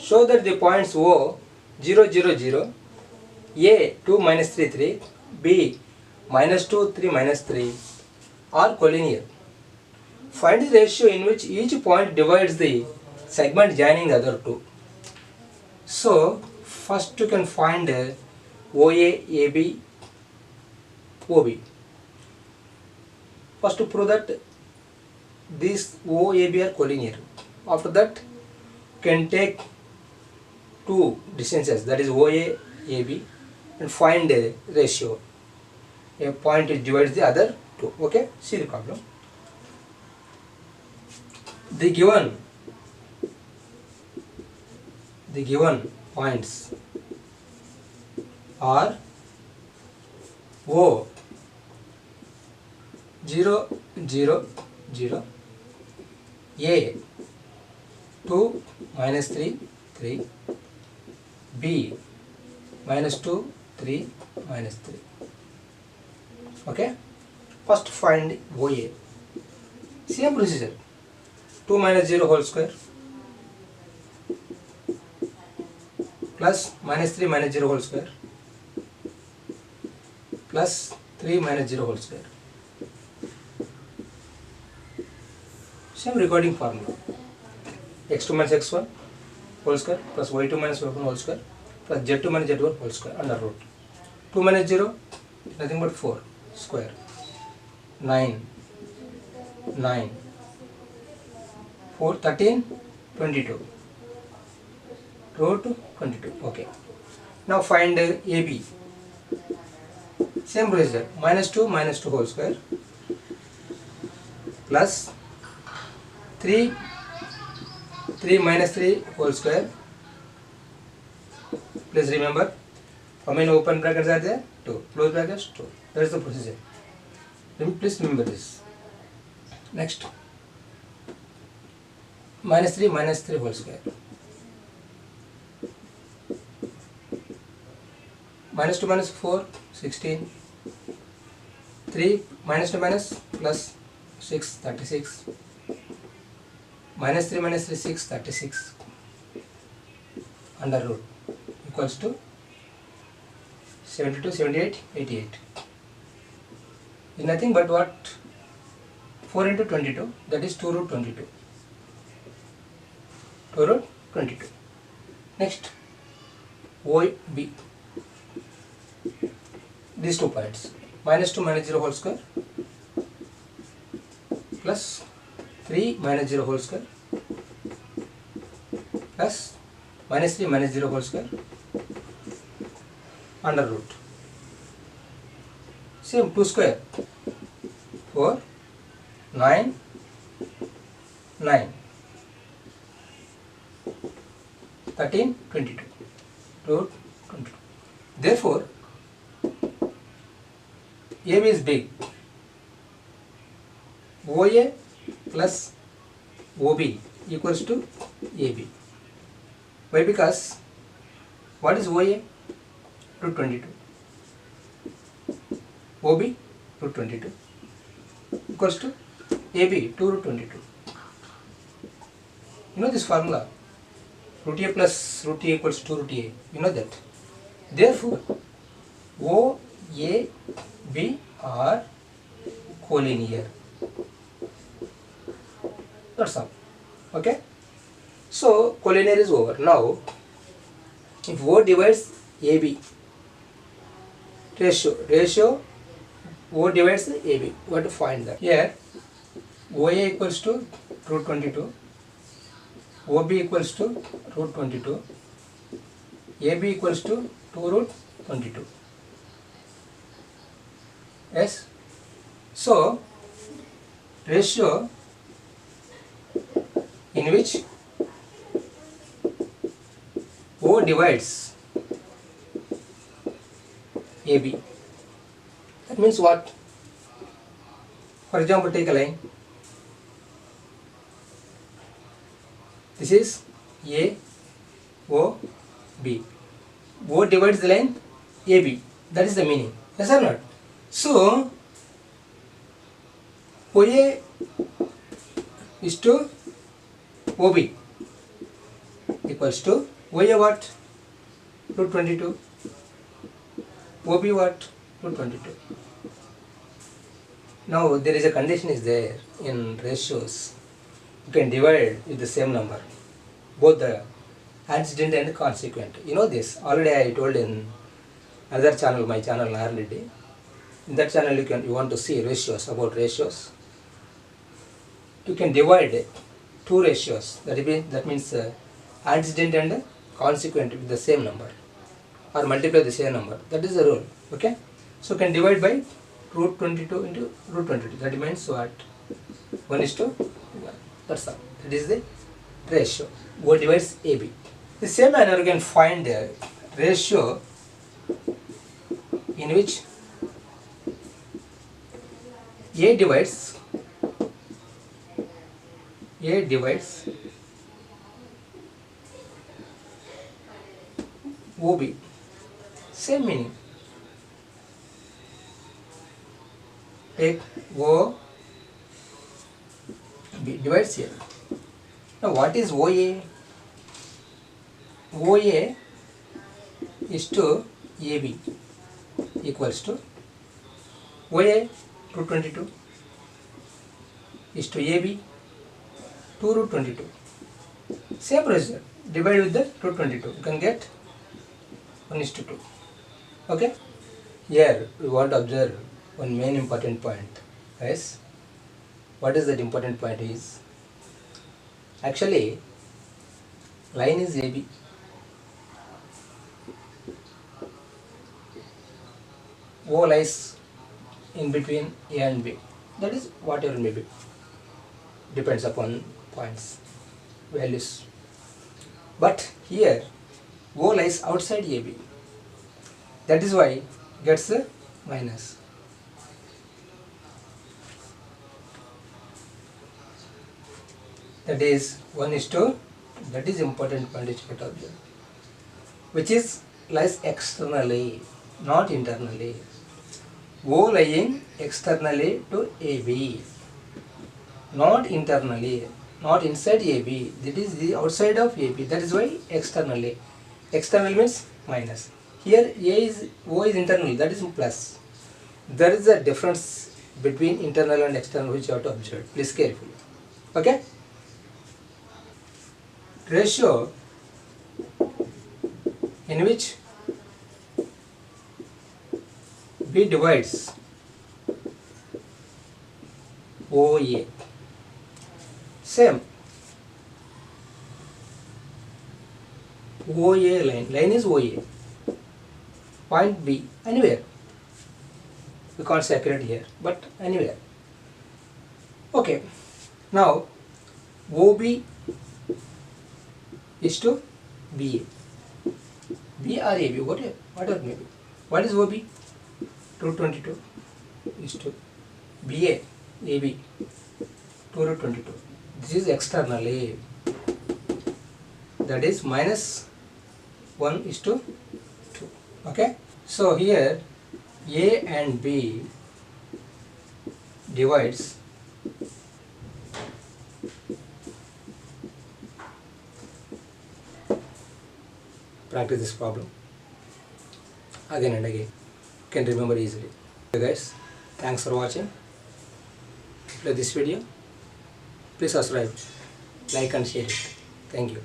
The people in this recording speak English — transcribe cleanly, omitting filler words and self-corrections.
show that the points O 0 0 0, A 2 minus 3 3, B minus 2 3 minus 3 are collinear. Find the ratio in which each point divides the segment joining the other two. So first you can find OA, AB, OB. First to prove that these OAB are collinear. After that you can take two distances, that is OA, AB, and find a ratio. A point divides the other two. Okay, see the problem. The given points are O 0 0 0, A 2 minus 3 3, B minus 2 3 minus 3. Okay, first find OA. Same procedure. 2 minus 0 whole square plus minus 3 minus 0 whole square plus 3 minus 0 whole square. Same recording formula. x2 minus x1 whole square plus y2 minus y1 whole square plus z2 minus z1 whole square under root. 2 minus 0, nothing but 4 square. 9 4 13 22 root 22. Okay, now find AB. Same procedure. minus 2 whole square plus 3 minus 3 whole square. Please remember, how many open brackets are there? 2. Close brackets 2. That is the procedure. Please remember this. Next, minus 3 whole square. Minus 2 minus 4, 16. 3 minus 2 minus plus 6, 36. Minus 3 minus 3, 6, 36. Under root equals to 72, 78, 88. Is nothing but what? 4 into 22, that is 2 root 22. 2 root 22. Next, OB. These 2 points. Minus 2 minus 0 whole square plus 3 minus 0 whole square plus minus 3 minus 0 whole square under root. Same 2 square. 4 9 9 13 22 root 22. Therefore AB is big. OA plus OB equals to AB. Why? Because what is OA? Root 22. OB root 22 equals to AB 2 root 22. You know this formula, root A plus root A equals 2 root A. You know that. Therefore O, A, B are collinear. That's all. Okay. So collinear is over. Now if O divides AB, ratio O divides AB, we have to find that. Here OA equals to root 22, OB equals to root 22, AB equals to 2 root 22. Yes. So ratio in which O divides AB. That means what? For example, take a line. This is A, O, B. O divides the line AB. That is the meaning. Yes or not? So OA is to OB equals to OA what? Root 22. OB what? Root 22. Now there is a condition is there in ratios. You can divide with the same number, both the antecedent and consequent. You know this. Already I told in another channel, my channel already. In that channel you want to see ratios, about ratios. You can divide two ratios. That means antecedent and consequent with the same number, or multiply the same number. That is the rule. Okay. So you can divide by root 22 into root 22. That means what? 1:1. That's all. That is the ratio. O divides AB. The same manner you can find a ratio in which A divides OB. Same meaning. Take O B divides here. Now what is OA? OA is to AB equals to OA root 22 is to AB 2 root 22. Same procedure. Divide with the root 22. You can get 1:2. Okay. Here we want to observe one main important point. Yes. What is that important point is? Actually, line is AB. O lies in between A and B. That is whatever may be. Depends upon points, values. But here O lies outside AB. That is why gets a minus. That is 1:2. That is important point which you have to observe. Which is lies externally, not internally. O lying externally to AB, not internally, not inside AB. That is the outside of AB. That is why externally. External means minus. Here O is internal. That is plus. There is a difference between internal and external which you have to observe. Please carefully. Okay. Ratio in which B divides OA. Same. OA line. Line is OA. Point B. Anywhere. We can't say accurate here, but anywhere. Okay. Now OB is to BA. B or AB, whatever may be. What is OB? Root 22 is to BA, AB, 2 root 22. This is externally. That is minus 1:2. Okay. So here A and B divides practice this problem again and again. You can remember easily. Okay guys, thanks for watching. If you like this video, please subscribe, like and share it. Thank you.